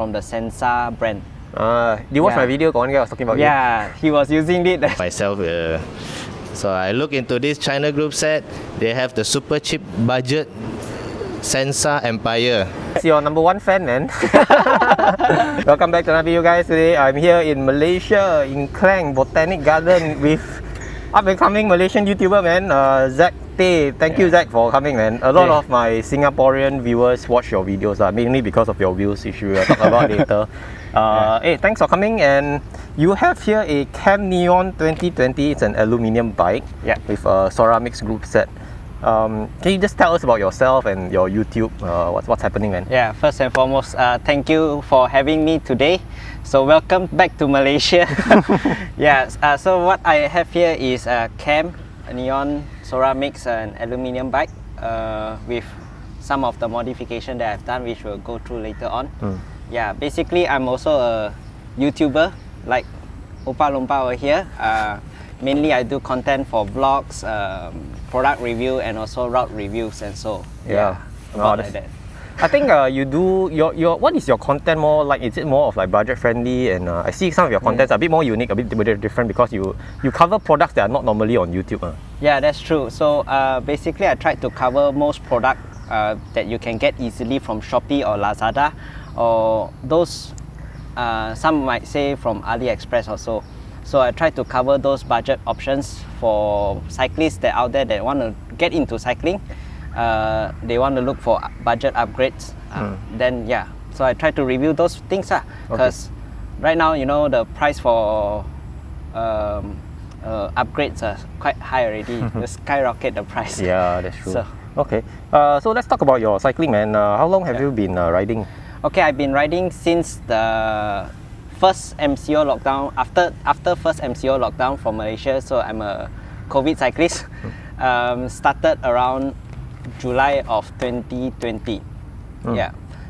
from the Sensa brand. You watched my video? One guy was talking about you. Yeah, he was using it. Myself, so I look into this China group set. They have the super cheap budget Sensa Empire. It's your number one fan, man. Welcome back to another video, guys. Today I'm here in Malaysia, in Klang Botanic Garden with up-and-coming Malaysian YouTuber, man, Zack Tay. Thank you, Zack, for coming, man. A lot of my Singaporean viewers watch your videos, mainly because of your views, which we will talk about later. Hey, thanks for coming. And you have here a Cannondale 2020. It's an aluminium bike with a Sora mixed group set. Can you just tell us about yourself and your YouTube? What's happening, man? Yeah, first and foremost, thank you for having me today. So welcome back to Malaysia. So what I have here is a Neon Sora Mix, an aluminium bike with some of the modification that I've done, which we'll go through later on. Yeah, basically I'm also a YouTuber like Oompa Loompa over here. Mainly I do content for vlogs, product review, and also route reviews, and so like that. I think you do your what is your content more like? Is it more of like budget friendly? And I see some of your contents are a bit more unique, a bit different, because you cover products that are not normally on YouTube. Yeah, that's true. So basically I tried to cover most product that you can get easily from Shopee or Lazada, or those some might say from AliExpress also. So I try to cover those budget options for cyclists that out there that want to get into cycling. They want to look for budget upgrades. So I try to review those things because right now, you know, the price for upgrades are quite high already. They skyrocket the price. Yeah, that's true. So let's talk about your cycling, man. How long have you been riding? Okay, I've been riding since the first MCO lockdown. After first MCO lockdown for Malaysia, so I'm a COVID cyclist. Started around July of 2020.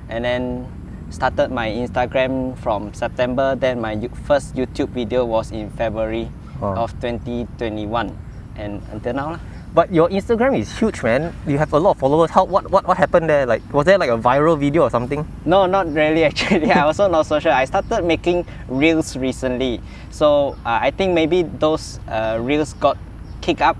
And then started my Instagram from September. Then my first YouTube video was in February of 2021, and until now. But your Instagram is huge, man. You have a lot of followers. What happened there? Like, was there like a viral video or something? No, not really actually. I also not so sure. I started making reels recently, so I think maybe those reels got kicked up,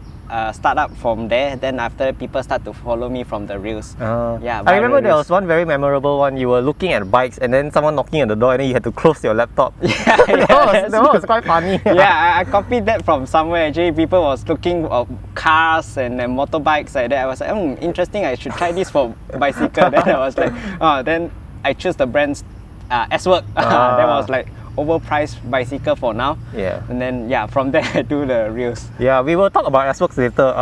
start up from there. Then after, people start to follow me from the reels. I remember there was one very memorable one. You were looking at bikes and then someone knocking at the door and then you had to close your laptop. That was quite funny. I copied that from somewhere. Actually, people was looking at cars and motorbikes like that. I was like, interesting. I should try this for bicycle. Then I was like, then I choose the brand's S-Work. That was like overpriced bicycle for now. And then from there I do the reels. We will talk about S-Works later.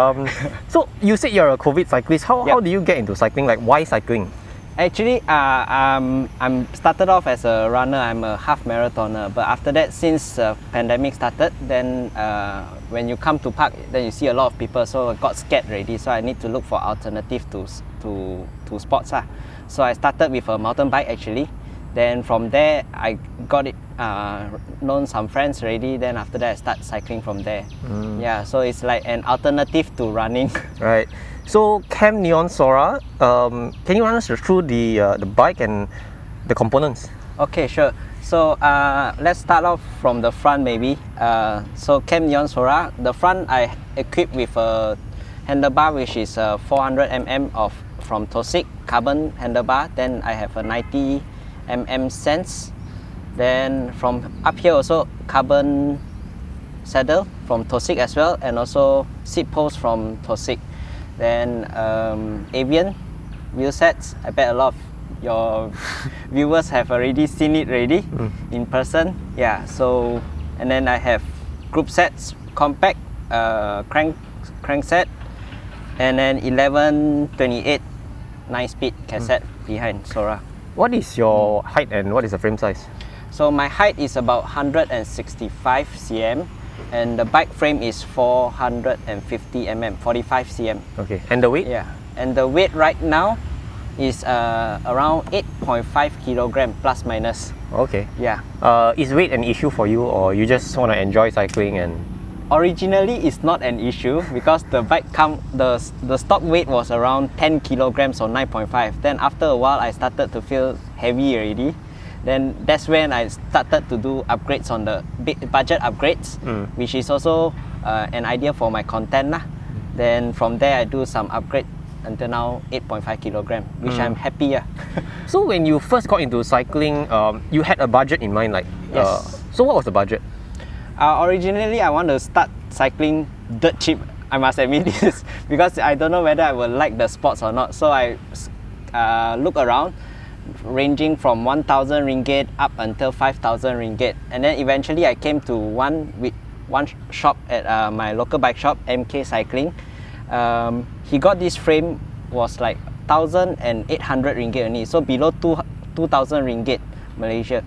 So you said you're a COVID cyclist. How do you get into cycling? Like, why cycling? Actually, I'm started off as a runner. I'm a half marathoner. But after that, since pandemic started, then when you come to park, then you see a lot of people. So I got scared already. So I need to look for alternative to sports. So I started with a mountain bike actually. Then from there, I got it, known some friends already. Then after that, I start cycling from there. So it's like an alternative to running. Right. So Neon Sora, can you run us through the bike and the components? Okay, sure. So let's start off from the front maybe. So Neon Sora, the front I equipped with a handlebar which is 400mm from Supersix carbon handlebar. Then I have a 90mm sense. Then from up here also carbon saddle from Supersix as well, and also seat post from Supersix. Then avian wheel sets. I bet a lot of your viewers have already seen it in person. So and then I have group sets, compact crank set, and then 11/28 9-speed cassette behind Sora. What is your height and what is the frame size? So my height is about 165 cm, and the bike frame is 450 mm, 45 cm. Okay, and the weight? And the weight right now is around 8.5 kilogram plus minus. Okay. Is weight an issue for you, or you just want to enjoy cycling? And originally it's not an issue because the bike the stock weight was around 10 kilograms or 9.5. Then after a while I started to feel heavy already. Then that's when I started to do upgrades on the budget upgrades, which is also an idea for my content lah. Then from there I do some upgrade until now 8.5 kilogram, which I'm happy. So when you first got into cycling, you had a budget in mind, like Yes. so what was the budget? Originally I want to start cycling dirt cheap, I must admit this, because I don't know whether I will like the sports or not. So I look around, ranging from 1,000 ringgit up until 5,000 ringgit, and then eventually I came to one shop at my local bike shop, MK Cycling. He got this frame was like 1,800 ringgit only, so below 2,000 ringgit Malaysia.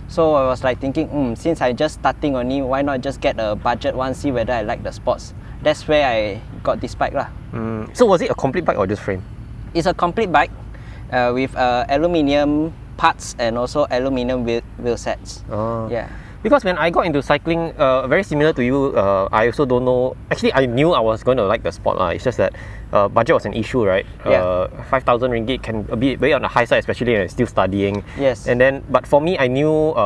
So I was like thinking, since I just starting only, why not just get a budget one, see whether I like the sports. That's where I got this bike lah. So was it a complete bike or just frame? It's a complete bike with aluminium parts and also aluminium wheel sets. Yeah. Because when I got into cycling, very similar to you, I also don't know. Actually, I knew I was going to like the sport. It's just that budget was an issue, right? Yeah. 5,000 ringgit can be very on the high side, especially when I'm still studying. Yes. And then, but for me, I knew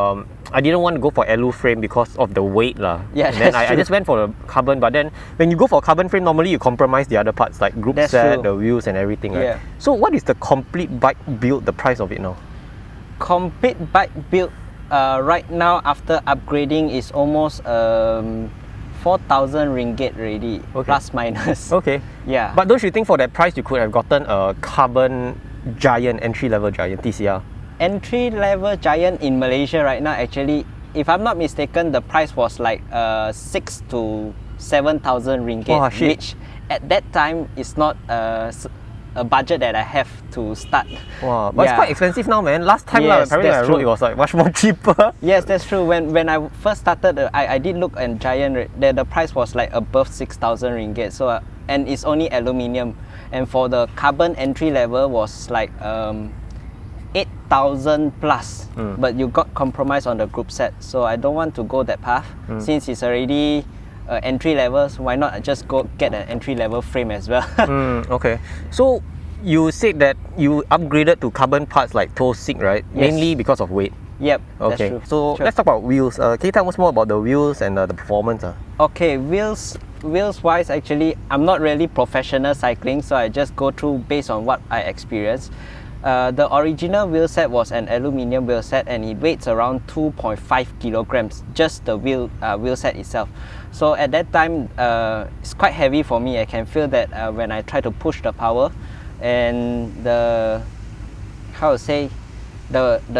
I didn't want to go for alu frame because of the weight lah. Yeah, and then that's I true. just went for the carbon. But then, when you go for carbon frame, normally you compromise the other parts like group That's set, true. the wheels, and everything, right? Yeah. So, what is the complete bike build? The price of it now? Complete bike build right now after upgrading is almost 4,000 ringgit already, plus minus. Okay. Yeah. But don't you think for that price you could have gotten a carbon giant, entry-level giant, TCR? Entry level giant in Malaysia right now, actually, if I'm not mistaken, the price was like 6,000 to 7,000 ringgit, Wow, shit. which at that time is not a budget that I have to start. Wow, but it's quite expensive now, man. Last time, Yes, apparently I that's rode, true. it was like much more cheaper. Yes, that's true. When I first started, I did look at Giant. The price was like above 6,000 ringgit. So and it's only aluminium. And for the carbon entry level was like 8,000 plus. But you got compromised on the group set. So I don't want to go that path since it's already entry level. So why not just go get an entry level frame as well? Okay. So you said that you upgraded to carbon parts like toe stick, right? Yes. Mainly because of weight. Yep. Okay. That's true. So Sure. let's talk about wheels. Can you tell us more about the wheels and the performance? Okay, wheels wise, actually I'm not really professional cycling, so I just go through based on what I experienced. The original wheel set was an aluminium wheel set and it weighs around 2.5 kilograms, just the wheel set itself. So at that time it's quite heavy for me. I can feel that when I try to push the power, and the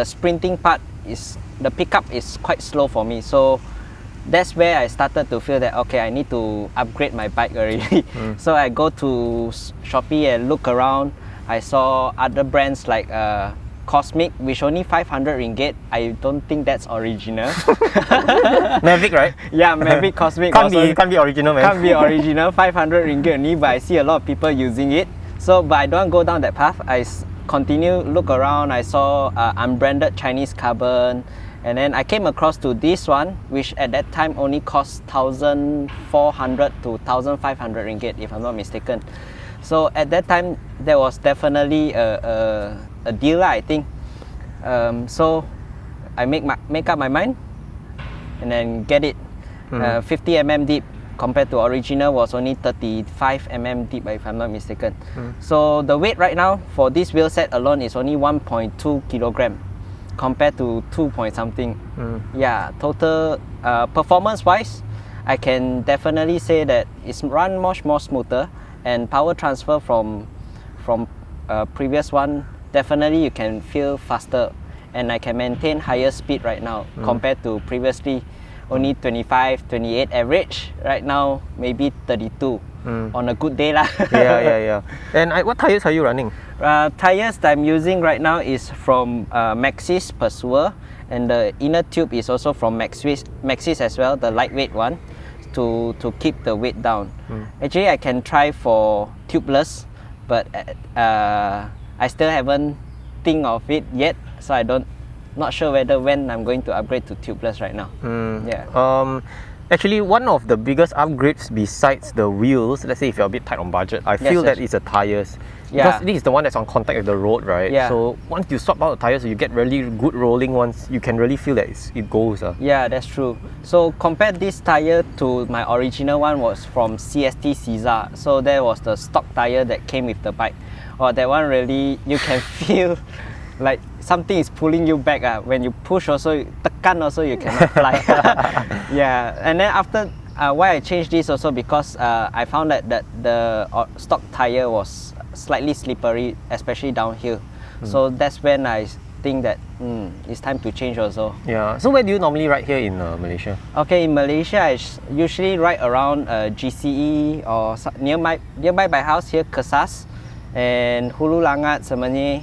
sprinting part is, the pickup is quite slow for me. So that's where I started to feel that okay, I need to upgrade my bike already. So I go to Shopee and look around. I saw other brands like Cosmic, which only 500 ringgit. I don't think that's original. Mavic, right? Yeah, Mavic Cosmic Can't be original, man. can't be original. 500 ringgit only, but I see a lot of people using it. So, but I don't go down that path. I continue look around. I saw unbranded Chinese carbon, and then I came across to this one, which at that time only cost 1,400 to 1,500 ringgit, if I'm not mistaken. So at that time, there was definitely a deal, I think. So I make up my mind, and then get it. 50 mm deep compared to original was only 35 mm deep, if I'm not mistaken. So the weight right now for this wheel set alone is only 1.2 kilogram compared to 2 point something. Yeah, total performance wise, I can definitely say that it's run much more smoother, and power transfer from previous one, definitely you can feel faster, and I can maintain higher speed right now compared to previously only 25, 28 average. Right now maybe 32 on a good day lah. Yeah. And what tires are you running? Tires that I'm using right now is from Maxxis Pursuer, and the inner tube is also from Maxxis as well, the lightweight one, to keep the weight down. Actually I can try for tubeless, but I still haven't think of it yet, so not sure when I'm going to upgrade to tubeless right now. Yeah. Actually, one of the biggest upgrades besides the wheels, let's say if you're a bit tight on budget, I feel that yes. is the tires. Yeah. Because this is the one that's on contact with the road, right? Yeah. So once you swap out the tires, you get really good rolling ones. You can really feel that it goes. Yeah, that's true. So compare this tire to my original one was from CST Caesar. So there was the stock tire that came with the bike. Oh, that one really, you can feel like something is pulling you back. When you push also, tekan also you cannot fly. Yeah, and then after, why I changed this also because I found that the stock tire was slightly slippery, especially downhill. So that's when I think that it's time to change also. Yeah. So where do you normally ride here in Malaysia? Okay, in Malaysia, I usually ride around GCE or nearby my house here, Kesas, and Hulu Langat, Semenye,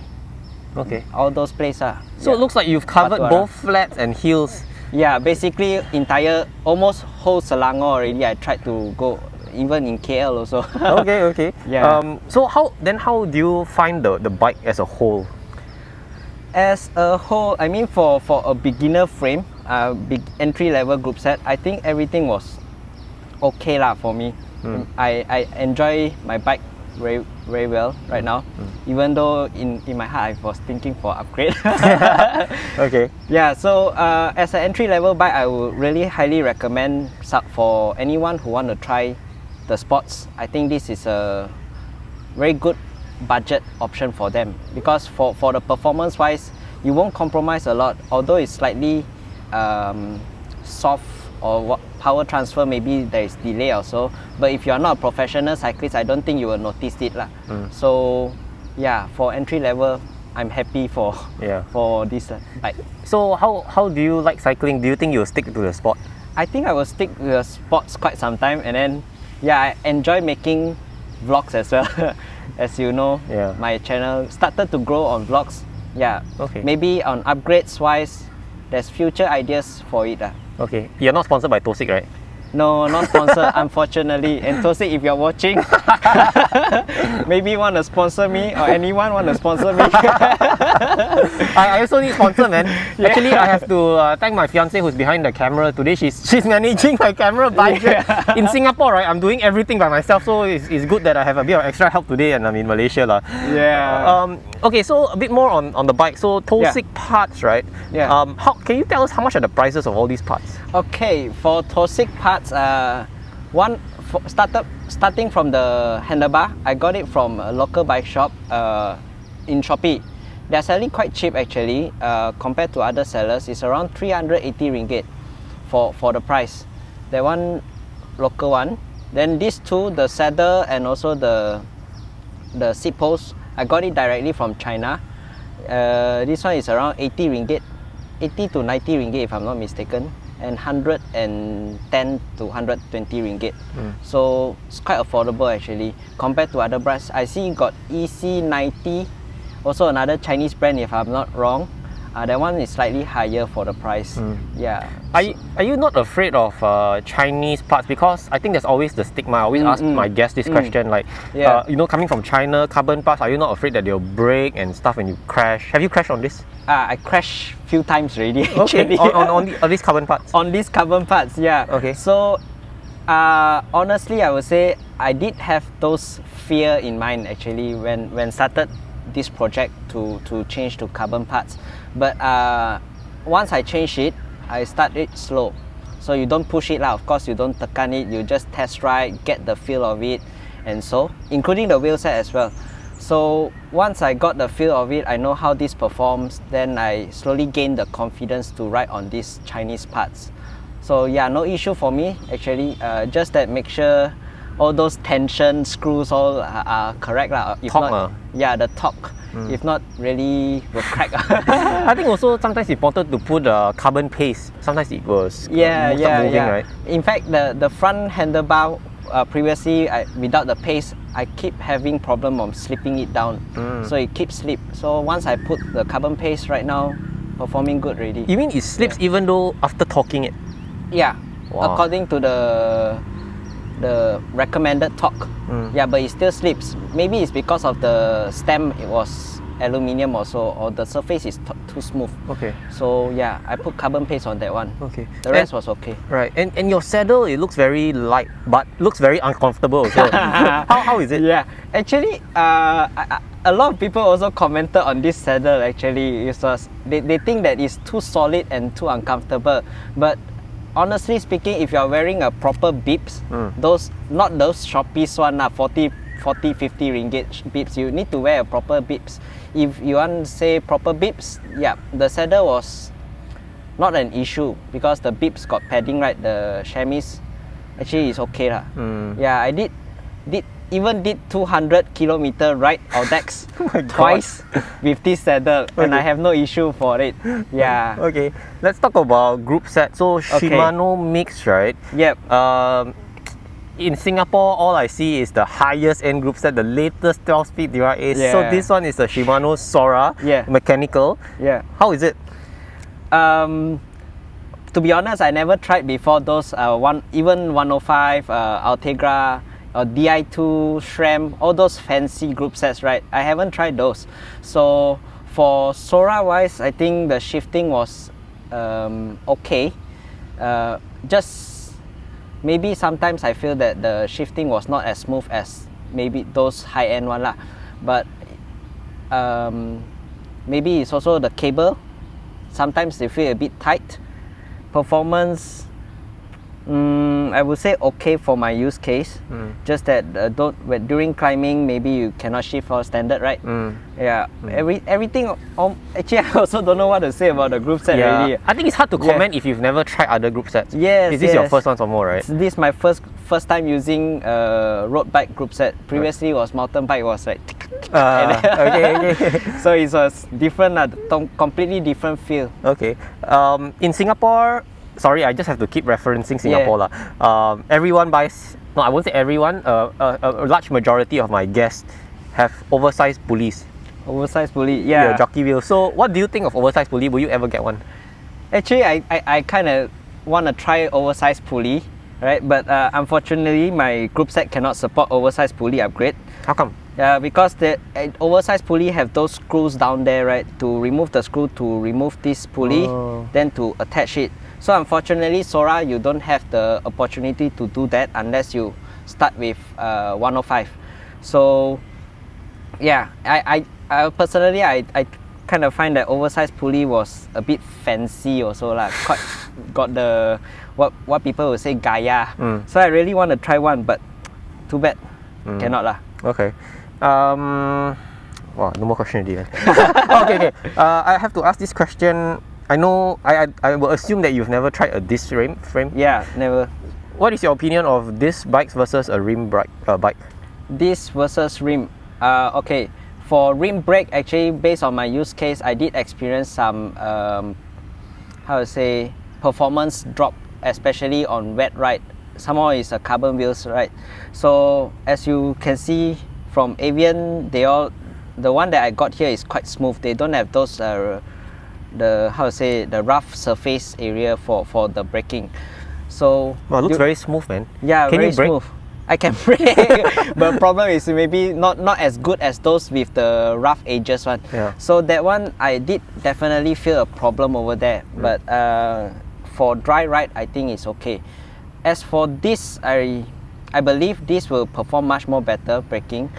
Okay. all those places. So it looks like you've covered Batu both flats and hills. Yeah, basically entire, almost whole Selangor already. I tried to go, even in KL also. Okay. Yeah. So how do you find the bike as a whole? As a whole, I mean for a beginner frame, big entry level group set, I think everything was okay lah for me. I enjoy my bike very well right now, even though in my heart I was thinking for upgrade. Okay. Yeah, so as an entry level bike, I would really highly recommend for anyone who want to try the sports. I think this is a very good budget option for them because for the performance wise, you won't compromise a lot, although it's slightly soft or power transfer, maybe there is delay also, but if you are not a professional cyclist, I don't think you will notice it lah. So yeah, for entry level, I'm happy for this bike. So how do you like cycling? Do you think you'll stick to the sport? I think I will stick to the sports quite some time, and then I enjoy making vlogs as well. As you know, my channel started to grow on vlogs. Okay. Maybe on upgrades wise, there's future ideas for it. Okay. You're not sponsored by Tosik, right? No, not sponsored, unfortunately. And Tosik, if you're watching, maybe want to sponsor me, or anyone want to sponsor me. I also need sponsor, man. Actually, I have to thank my fiance who's behind the camera today. She's managing my camera budget. In Singapore, right, I'm doing everything by myself, so it's good that I have a bit of extra help today, and I'm in Malaysia lah. Okay, so a bit more on the bike. So Tosik parts, right? Can you tell us how much are the prices of all these parts? Okay, for Tosik parts, starting from the handlebar, I got it from a local bike shop in Shopee. They're selling quite cheap actually, compared to other sellers. It's around 380 ringgit for the price. That one local one. Then these two, the saddle and also the seat post, I got it directly from China. This one is around 80 ringgit, 80 to 90 ringgit if I'm not mistaken, and 110 to 120 ringgit. So it's quite affordable actually compared to other brands. I see you got EC90, also another Chinese brand if I'm not wrong. That one is slightly higher for the price. Are you not afraid of Chinese parts? Because I think there's always the stigma. I always ask my guests this question, like, coming from China, carbon parts, are you not afraid that they'll break and stuff when you crash? Have you crashed on this? I crashed few times already actually. On these carbon parts? On these carbon parts, yeah. Okay. So honestly, I would say I did have those fear in mind actually when started this project to change to carbon parts. But once I change it, I start it slow. So you don't push it lah. Of course, you don't tekan it. You just test ride, get the feel of it, and so including the wheel set as well. So once I got the feel of it, I know how this performs. Then I slowly gain the confidence to ride on these Chinese parts. So yeah, no issue for me actually. Just that make sure all those tension screws all are correct lah. If not, the torque. If not, really will crack. I think also sometimes it's important to put carbon paste. Sometimes it will start moving, right? In fact, the front handlebar previously, without the paste, I keep having problem of slipping it down. So it keeps slip. So once I put the carbon paste right now, performing good already. You mean it slips even though after torquing it? Yeah, according to the recommended torque. Yeah, but it still slips. Maybe it's because of the stem, it was aluminium also, or the surface is too smooth. Okay. So yeah, I put carbon paste on that one. Okay. The rest was okay. Right. And your saddle, it looks very light, but looks very uncomfortable also. how is it? Yeah, actually, a lot of people also commented on this saddle. Actually, it was they think that it's too solid and too uncomfortable. But honestly speaking, if you are wearing a proper bibs, those not those Shopee's one, 40, 50 ringgit bibs, you need to wear a proper bibs. If you want to say proper bibs, yeah, the saddle was not an issue because the bibs got padding, right? The chamois actually is okay lah. Yeah, I did 200 kilometer ride Audax twice with this saddle, and I have no issue for it. Yeah. Okay, let's talk about Groupset. So Shimano mix, right? Yep. In Singapore, all I see is the highest end Groupset, the latest 12-speed DRA. Yeah. So this one is a Shimano Sora, mechanical. Yeah. How is it? To be honest, I never tried before those even 105, Ultegra, or Di2, SRAM, all those fancy group sets, right? I haven't tried those. So for Sora wise, I think the shifting was okay. Just maybe sometimes I feel that the shifting was not as smooth as maybe those high-end one lah. But maybe it's also the cable. Sometimes they feel a bit tight. Performance, I would say okay for my use case. Just that during climbing, maybe you cannot shift for standard, right? Yeah. Everything. Actually, I also don't know what to say about the group set. Really. I think it's hard to comment if you've never tried other group sets. Yes. Is this your first one or more, right? This is my first time using road bike group set. Previously was mountain bike, was like. Okay. So it was different, completely different feel. Okay. In Singapore, sorry, I just have to keep referencing Singapore lah. Everyone buys. No, I won't say everyone. A large majority of my guests have oversized pulleys. Oversized pulley, yeah. Jockey wheel. So, what do you think of oversized pulley? Will you ever get one? Actually, I kind of want to try oversized pulley, right? But unfortunately, my group set cannot support oversized pulley upgrade. How come? Because the oversized pulley have those screws down there, right? To remove the screw, to remove this pulley, then to attach it. So unfortunately, Sora, you don't have the opportunity to do that unless you start with 105. So yeah, I personally, I kind of find that oversized pulley was a bit fancy also lah. Quite got the what people would say gaya. So I really want to try one, but too bad, cannot lah. Okay. Wow, no more question already. Okay. I have to ask this question. I know, I will assume that you've never tried a disc frame. Yeah, never. What is your opinion of disc bikes versus a rim bike? Disc versus rim. Okay, for rim brake, actually, based on my use case, I did experience some, performance drop, especially on wet ride. Somehow it's a carbon wheels, right? So as you can see from Avian, the one that I got here is quite smooth. They don't have those the rough surface area for the braking. So it looks very smooth, man. Yeah, can very you brake? smooth. I can brake, but problem is maybe not as good as those with the rough edges one. Yeah. So that one I did definitely feel a problem over there. But for dry ride, I think it's okay. As for this, I believe this will perform much more better braking,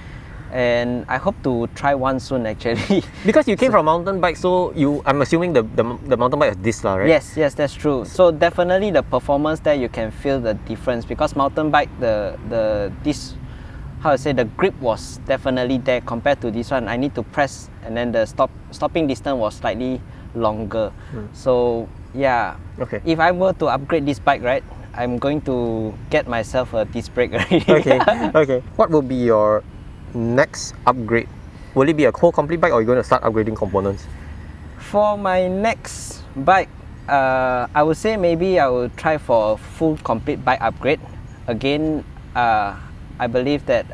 and I hope to try one soon actually. Because you came from mountain bike, so I'm assuming the mountain bike is this lah, right? Yes, that's true. So definitely the performance there, you can feel the difference, because mountain bike the grip was definitely there compared to this one. I need to press, and then the stopping distance was slightly longer. So yeah, okay. If I were to upgrade this bike, right, I'm going to get myself a disc brake already. Okay. What will be your next upgrade? Will it be a whole complete bike, or are you going to start upgrading components? For my next bike, I would say maybe I will try for a full complete bike upgrade. Again, I believe that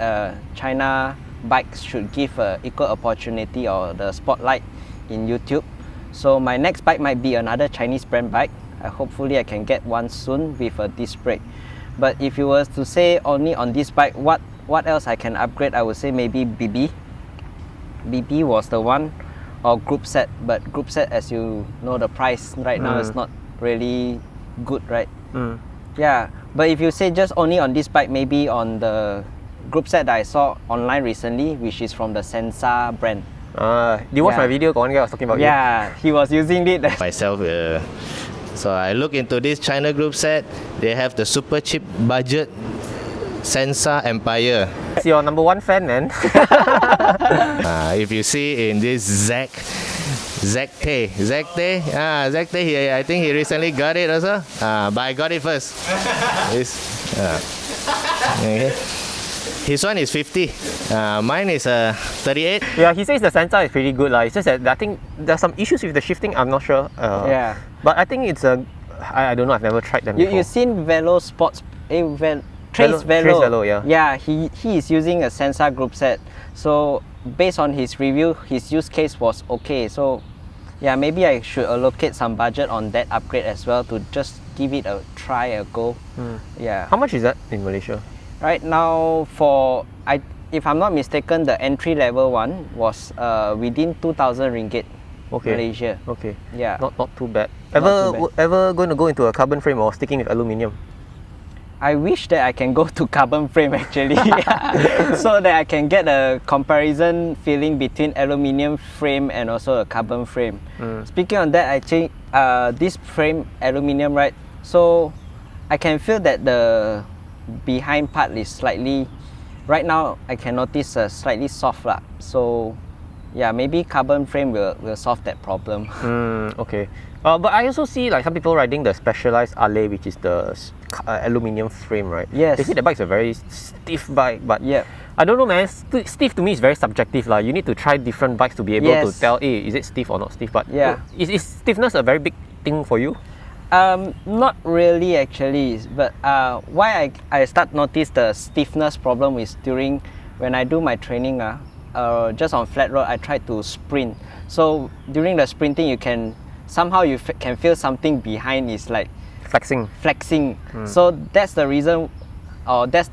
China bikes should give equal opportunity or the spotlight in YouTube. So my next bike might be another Chinese brand bike. Hopefully I can get one soon with a disc brake. But if you were to say only on this bike, what else I can upgrade, I would say maybe BB. BB was the one or Groupset, but Groupset, as you know, the price right now is not really good, right? Yeah, but if you say just only on this bike, maybe on the Groupset that I saw online recently, which is from the Sensa brand. Do you watch my video? One guy was talking about Yeah, he was using it. Myself, so I look into this China group set. They have the super cheap budget Sensa Empire. It's your number one fan, man. If you see in this Zack Tay, Zack Tay, I think he recently got it also, but I got it first. Okay. His one is 50, mine is 38. Yeah, he says the Sensa is pretty good. It's just that I think there's some issues with the shifting, I'm not sure. Yeah. But I think it's I don't know, I've never tried them before. You've seen Velo Sports, Trace Trace Velo, yeah. Yeah, he is using a Sensa group set. So based on his review, his use case was okay. So yeah, maybe I should allocate some budget on that upgrade as well to just give it a try, a go. Yeah. How much is that in Malaysia? Right now, if I'm not mistaken, the entry level one was within 2,000 ringgit, Malaysia. Okay. Yeah. Not too bad. Not too bad. Ever going to go into a carbon frame or sticking with aluminium? I wish that I can go to carbon frame actually, so that I can get a comparison feeling between aluminium frame and also a carbon frame. Speaking on that, I think this frame aluminium, right? So I can feel that the behind part is slightly, right now I can notice slightly soft lah. So yeah, maybe carbon frame will solve that problem. Okay. But I also see like some people riding the specialized Ale, which is the aluminium frame, right? Yes. They say the bike's a very stiff bike, but Yeah. I don't know, man. Stiff to me is very subjective lah. You need to try different bikes to be able to tell, hey, is it stiff or not stiff? But Yeah. Is stiffness a very big thing for you? Not really actually, but why I start notice the stiffness problem is during when I do my training, just on flat road, I try to sprint. So during the sprinting, you can somehow can feel something behind is like flexing. So that's the reason, or that's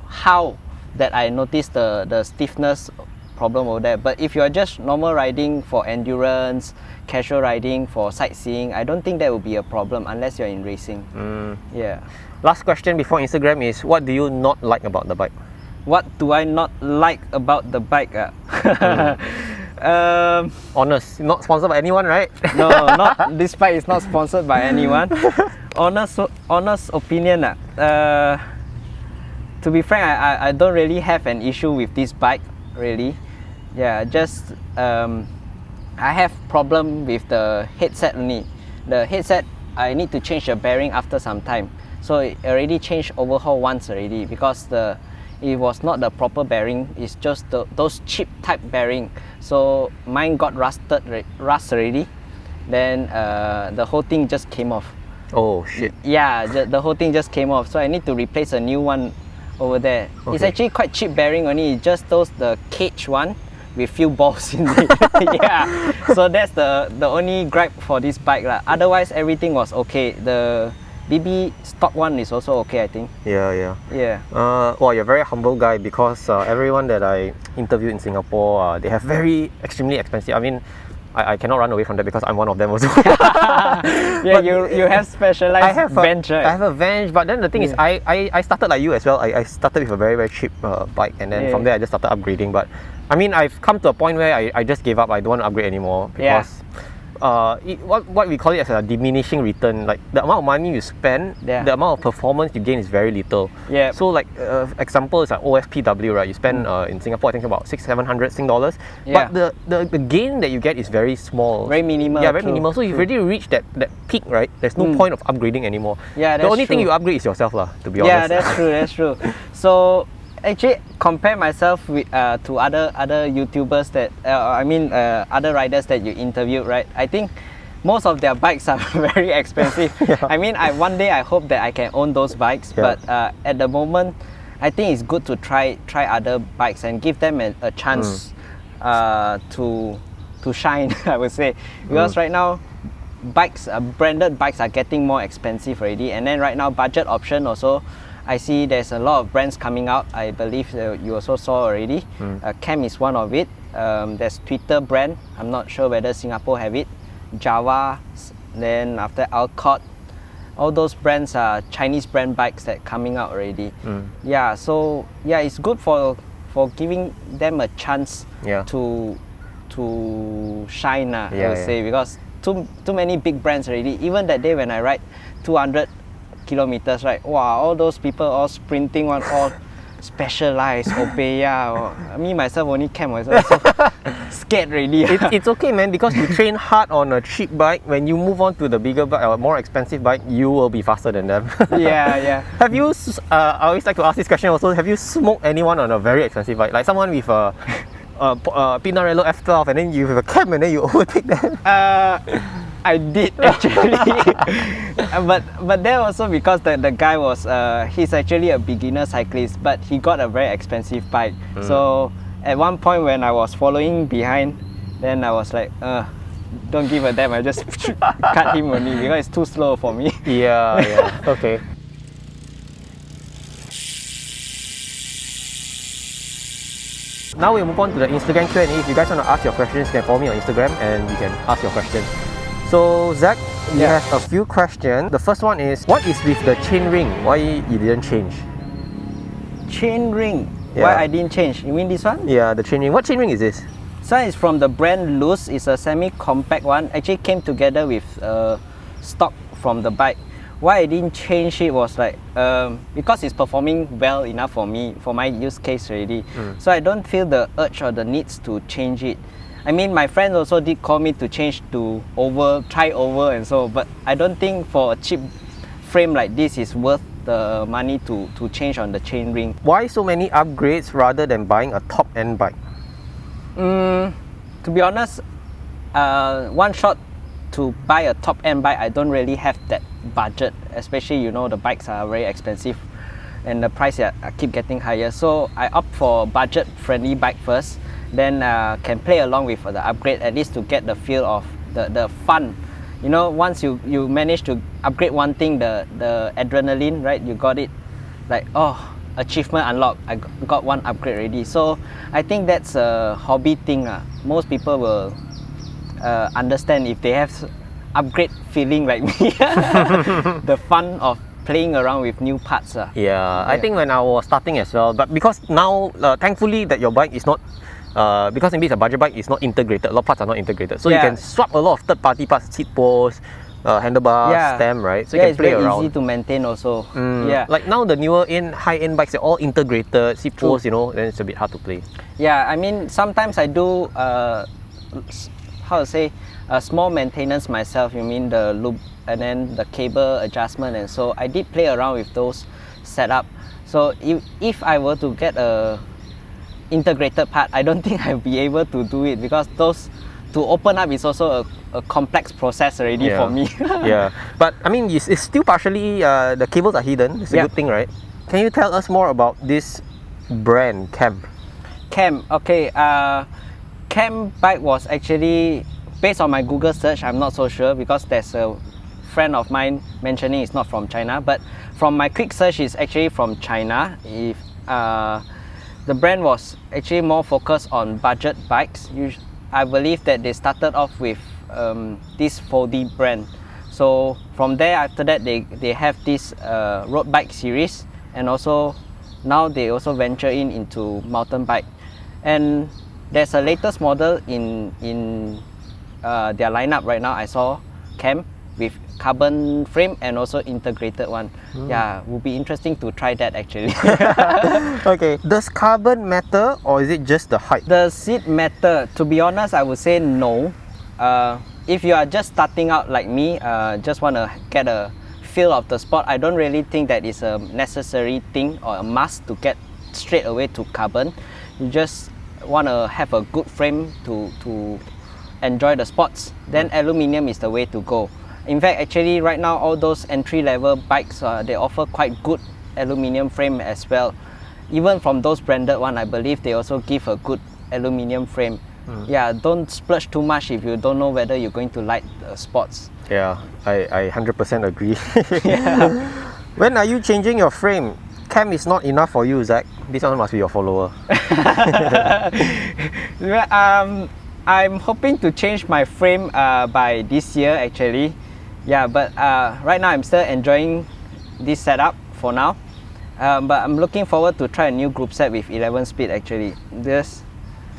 how that I noticed the stiffness problem over there. But if you are just normal riding for endurance, casual riding for sightseeing, I don't think that will be a problem unless you're in racing. Yeah. Last question before Instagram is, what do you not like about the bike? What do I not like about the bike? Honest, not sponsored by anyone, right? No, not this bike is not sponsored by anyone. Honest opinion. To be frank, I don't really have an issue with this bike, really. Yeah, just I have problem with the headset only. The headset, I need to change the bearing after some time. So it already changed overhaul once already because it was not the proper bearing. It's just those cheap type bearing. So mine got rust already. Then the whole thing just came off. Oh shit. Yeah, the whole thing just came off. So I need to replace a new one over there. It's actually quite cheap bearing only. It's just the cage one with few balls in it. Yeah. So that's the only gripe for this bike lah. Otherwise everything was okay. The BB stock one is also okay, I think. Yeah. Yeah. You're a very humble guy because everyone that I interviewed in Singapore, they have very extremely expensive. I mean, I cannot run away from that because I'm one of them also. Yeah, you have specialized bench, right? I have a bench, but then the thing is, I started like you as well. I started with a very, very cheap bike, and then from there I just started upgrading. But I mean, I've come to a point where I just gave up. I don't want to upgrade anymore because what we call it as a diminishing return. Like the amount of money you spend, the amount of performance you gain is very little. Yeah. So like example is like OSPW, right? You spend in Singapore I think about $600-700 Sing dollars. Yeah. But the gain that you get is very small. Very minimal. Yeah, very minimal. So you've already reached that peak, right? There's no point of upgrading anymore. Yeah, that's the only thing true. you upgrade is yourself lah, to be honest. Yeah, that's true. So actually compare myself with to other YouTubers that other riders that you interviewed, right? I think most of their bikes are very expensive. I mean, one day I hope that I can own those bikes, but at the moment I think it's good to try other bikes and give them a chance to shine, I would say, because right now branded bikes are getting more expensive already, and then right now budget option also, I see there's a lot of brands coming out. I believe you also saw already. Cam is one of it. there's Twitter brand. I'm not sure whether Singapore have it. Java, then after Alcott. All those brands are Chinese brand bikes that coming out already. Yeah, so yeah, it's good for giving them a chance to shine. I would say, because too many big brands already. Even that day when I ride 200 kilometers, right? Wow, all those people all sprinting one, all Specialized, Obeya. Me myself only cam myself, so scared already. It's okay, man, because you train hard on a cheap bike. When you move on to the bigger bike or more expensive bike, you will be faster than them. Yeah. Have you? I always like to ask this question also. Have you smoked anyone on a very expensive bike, like someone with a Pinarello F12, and then you have a cam and then you overtake them? I did actually, but then also because the guy was he's actually a beginner cyclist, but he got a very expensive bike. So at one point when I was following behind, then I was like, don't give a damn. I just cut him only because it's too slow for me. Yeah. Okay. Now we move on to the Instagram Q&A. If you guys want to ask your questions, you can follow me on Instagram and you can ask your questions. So Zach, you have a few questions. The first one is, what is with the chain ring? Why you didn't change? Chain ring? Why I didn't change? You mean this one? Yeah, the chain ring. What chain ring is this? This one is from the brand Loose. It's a semi-compact one. Actually came together with stock from the bike. Why I didn't change it was like, because it's performing well enough for me, for my use case already. So I don't feel the urge or the needs to change it. I mean, my friends also did call me to change to try over and so, but I don't think for a cheap frame like this is worth the money to change on the chain ring. Why so many upgrades rather than buying a top-end bike? To be honest, one shot to buy a top-end bike, I don't really have that budget, especially, you know, the bikes are very expensive and the price keep getting higher. So I opt for budget-friendly bike first, then can play along with the upgrade, at least to get the feel of the fun. You know, once you manage to upgrade one thing, the adrenaline, right? You got it, like, oh, achievement unlocked, I got one upgrade already. So I think that's a hobby thing. Most people will understand if they have upgrade feeling like me. The fun of playing around with new parts. I think when I was starting as well, but because now thankfully that your bike is not because maybe it's a budget bike, it's not integrated, a lot of parts are not integrated, so you can swap a lot of third-party parts, seat posts, handlebar, stem, right? So you can play around. It's very easy to maintain also. Like now the newer high-end bikes are all integrated, seat posts, you know, then it's a bit hard to play. Yeah, I mean, sometimes I do how to say, small maintenance myself. You mean the loop and then the cable adjustment, and so I did play around with those setup. So if I were to get a integrated part, I don't think I'll be able to do it, because those to open up is also a complex process already for me. But I mean, it's still partially the cables are hidden. It's a good thing, right? Can you tell us more about this brand, Cam? Okay. Cam bike was actually based on my Google search. I'm not so sure, because there's a friend of mine mentioning it's not from China, but from my quick search, it's actually from China. If the brand was actually more focused on budget bikes. I believe that they started off with this 4D brand. So from there, after that, they have this road bike series, and also now they also venture into mountain bike. And there's a latest model in their lineup right now. I saw Cam with carbon frame and also integrated one. Would be interesting to try that actually. Okay, does carbon matter, or is it just the height? Does it matter? To be honest, I would say no. If you are just starting out like me, just want to get a feel of the sport, I don't really think that is a necessary thing or a must to get straight away to carbon. You just want to have a good frame to enjoy the sports, then aluminium is the way to go. In fact, actually right now, all those entry-level bikes, they offer quite good aluminium frame as well. Even from those branded one, I believe they also give a good aluminium frame. Don't splurge too much if you don't know whether you're going to like sports. I 100% agree. When are you changing your frame? cam is not enough for you, Zack. This one must be your follower. I'm hoping to change my frame by this year actually. Yeah, but right now I'm still enjoying this setup for now. But I'm looking forward to try a new group set with 11 speed actually.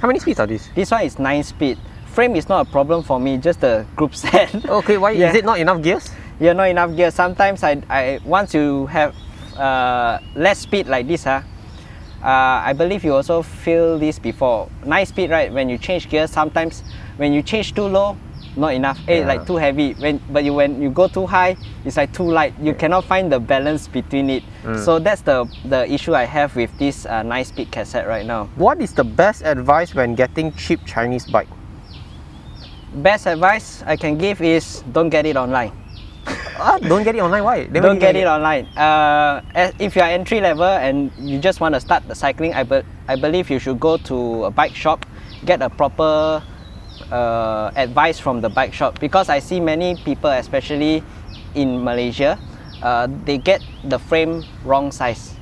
How many speeds are these? This one is 9 speed. Frame is not a problem for me, just the group set. Okay, why Yeah. is it not enough gears? Yeah, not enough gear. Sometimes I once you have less speed like this, I believe you also feel this before. 9 speed, right? When you change gears, sometimes when you change too low, not enough. Like too heavy. When you go too high, it's like too light. You cannot find the balance between it. So that's the issue I have with this 9 speed cassette right now. What is the best advice when getting cheap Chinese bike? Best advice I can give is don't get it online. Don't get it online, why? Then Don't get it online. If you are entry level and you just want to start the cycling, I believe you should go to a bike shop, get a proper advice from the bike shop, because I see many people, especially in Malaysia, they get the frame wrong size.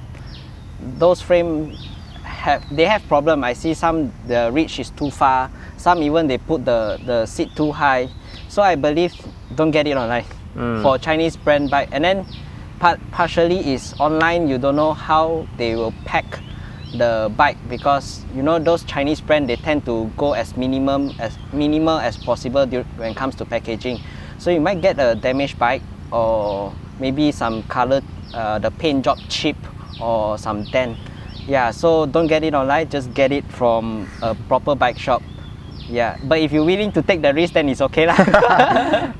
Those frame have problem. I see some the reach is too far. Some even they put the seat too high. So I believe don't get it online for Chinese brand bike. And then partially is online. You don't know how they will pack the bike, because you know those Chinese brand, they tend to go as minimal as possible when it comes to packaging. So you might get a damaged bike, or maybe some color, the paint job cheap, or some dent. Yeah, so don't get it online, just get it from a proper bike shop. Yeah, but if you're willing to take the risk, then it's okay lah.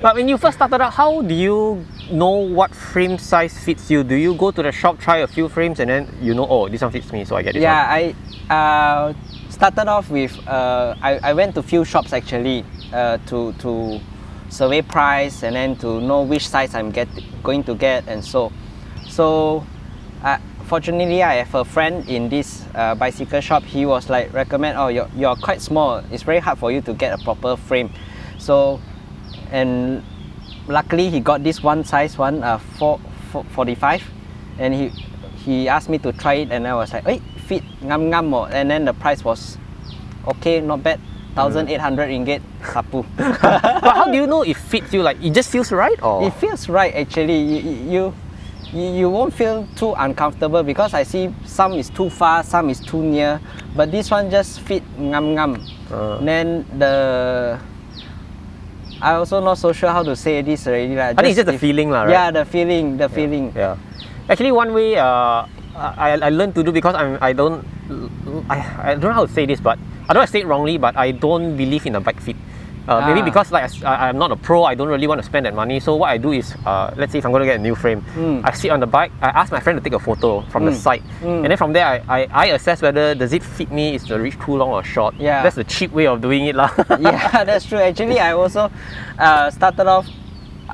But when you first started out, how do you know what frame size fits you? Do you go to the shop, try a few frames, and then you know, oh, this one fits me, so I get this one? Yeah, I started off with, I went to few shops actually to survey price, and then to know which size I'm going to get, and so fortunately I have a friend in this bicycle shop. He was like recommend, oh, you're quite small, it's very hard for you to get a proper frame. So, and luckily he got this one size one, 45, and he asked me to try it, and I was like, hey, fit ngam mo, and then the price was okay, not bad, 1,800 ringgit, sapu. But how do you know it fits you? Like, it just feels right, or? It feels right actually. You won't feel too uncomfortable, because I see some is too far, some is too near, but this one just fit ngam. Then I also not so sure how to say this already. I think it's just the feeling, right? Yeah, the feeling. Yeah. Actually, one way I learned to do, because I don't know how to say this, but I don't want to say it wrongly, but I don't believe in the bike fit. Maybe because like I'm not a pro, I don't really want to spend that money. So what I do is, let's say if I'm going to get a new frame, I sit on the bike, I ask my friend to take a photo from the side, and then from there I assess whether does it fit me, is the reach too long or short. Yeah. That's the cheap way of doing it lah. Yeah, that's true. Actually, I also started off,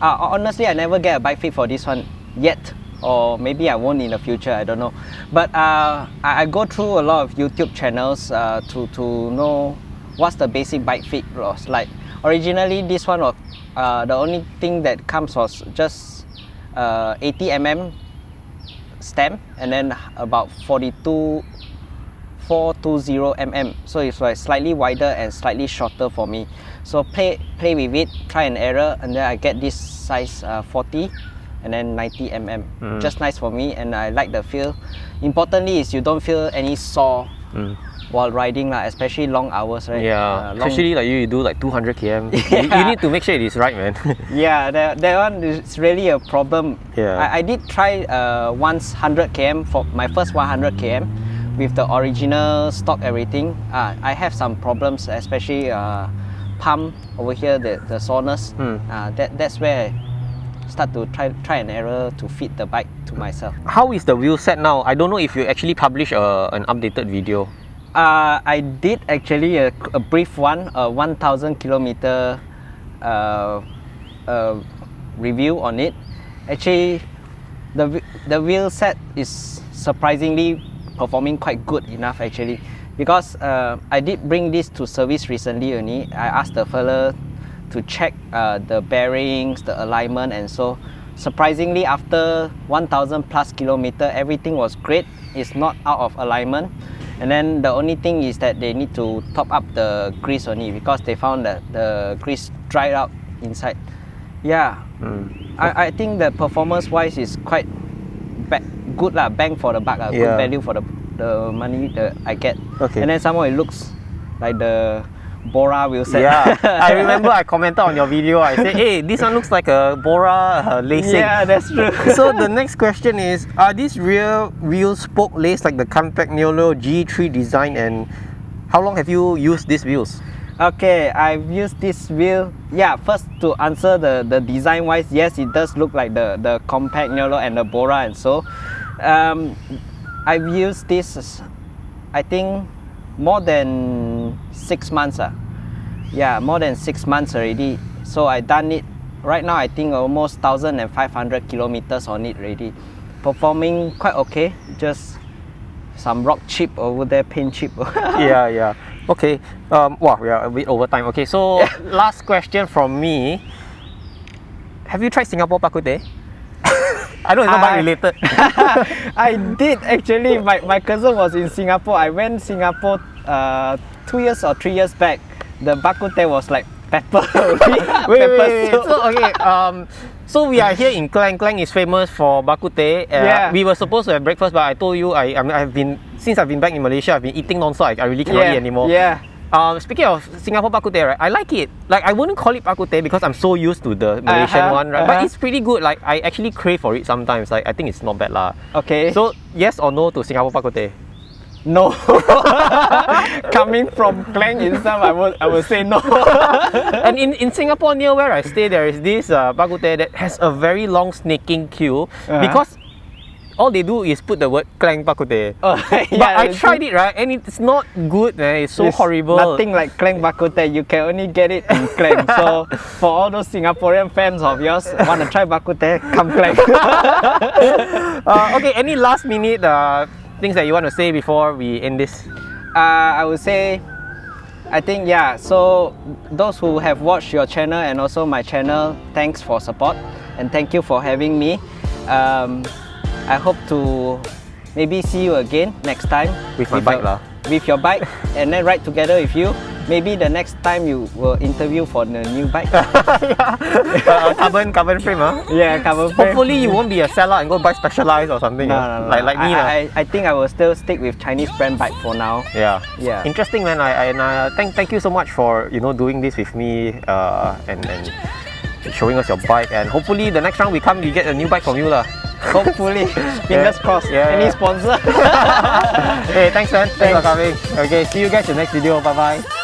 honestly, I never get a bike fit for this one yet, or maybe I won't in the future, I don't know. But I go through a lot of YouTube channels to know what's the basic bike fit was like. Originally, this one was the only thing that comes was just 80 mm stem, and then about 420 mm. So it's like slightly wider and slightly shorter for me. So play with it, try and error, and then I get this size 40 and then 90 mm. Just nice for me, and I like the feel. Importantly is you don't feel any sore while riding, especially long hours, right? Yeah, especially like you do like 200 km. You need to make sure it is right, man. Yeah, that one is really a problem. Yeah. I did try once 100 km for my first 100 km with the original stock everything. I have some problems, especially pump over here, the soreness. That's where I start to try and error to fit the bike to myself. How is the wheel set now? I don't know if you actually publish an updated video. I did actually a brief one, a 1,000 kilometer review on it. Actually, the wheel set is surprisingly performing quite good enough actually, because I did bring this to service recently only. I asked the fella to check the bearings, the alignment, and so surprisingly, after 1,000 plus kilometer, everything was great. It's not out of alignment. And then the only thing is that they need to top up the grease only, because they found that the grease dried out inside. Yeah, I think the performance wise is quite good lah, bang for the buck, good value for the money that I get. Okay. And then somehow it looks like the Bora wheel set. Yeah, I remember I commented on your video. I said, hey, this one looks like a Bora lacing. Yeah, that's true. So the next question is, are these rear wheel spoke laced like the Campagnolo G3 design, and how long have you used these wheels? Okay, I've used this wheel. Yeah, first to answer the design wise, yes, it does look like the Campagnolo and the Bora, and so I've used this, I think, more than 6 months. Yeah, more than 6 months already. So I done it right now, I think almost 1,500 kilometers on it already. Performing quite okay, just some rock chip over there, paint chip. Yeah. Okay, wow, we are a bit over time. Okay, so last question from me. Have you tried Singapore Bak Kut Teh? I know it's not bike related. I did actually. My cousin was in Singapore. I went Singapore 2 years or 3 years back. The Bak Kut Teh was like pepper. Wait. So okay, so we are here in Klang. Klang is famous for Bak Kut Teh. We were supposed to have breakfast, but I told you since I've been back in Malaysia, I've been eating non-stop. I really cannot eat anymore. Yeah. Speaking of Singapore Bak Kut Teh, right, I like it. Like, I wouldn't call it Bak Kut Teh because I'm so used to the Malaysian one, right? But it's pretty good. Like, I actually crave for it sometimes. Like, I think it's not bad lah. Okay. So yes or no to Singapore Bak Kut Teh? No. Coming from Klang itself, I would say no. And in Singapore, near where I stay, there is this Bak Kut Teh that has a very long snaking queue because all they do is put the word Klang Bak Kut Teh. But I tried it, right, and it's not good, man. It's so horrible. Nothing like Klang Bak Kut Teh. You can only get it in Klang. So for all those Singaporean fans of yours want to try Bak Kut Teh, come Klang. Okay, any last minute things that you want to say before we end this? I would say, I think, yeah, so those who have watched your channel and also my channel, thanks for support and thank you for having me. I hope to maybe see you again next time with my bike lah. With your bike, and then ride together with you. Maybe the next time you will interview for the new bike. Carbon frame, huh? Yeah, carbon frame. Hopefully you won't be a sellout and go buy Specialized or something. No. Like me. I think I will still stick with Chinese brand bike for now. Yeah. Interesting, man. Thank you so much for doing this with me and showing us your bike, and hopefully the next round we come, we get a new bike from you lah. Hopefully, fingers crossed. Any sponsor? Hey, thanks man. Thanks for coming. Okay, see you guys in the next video. Bye bye.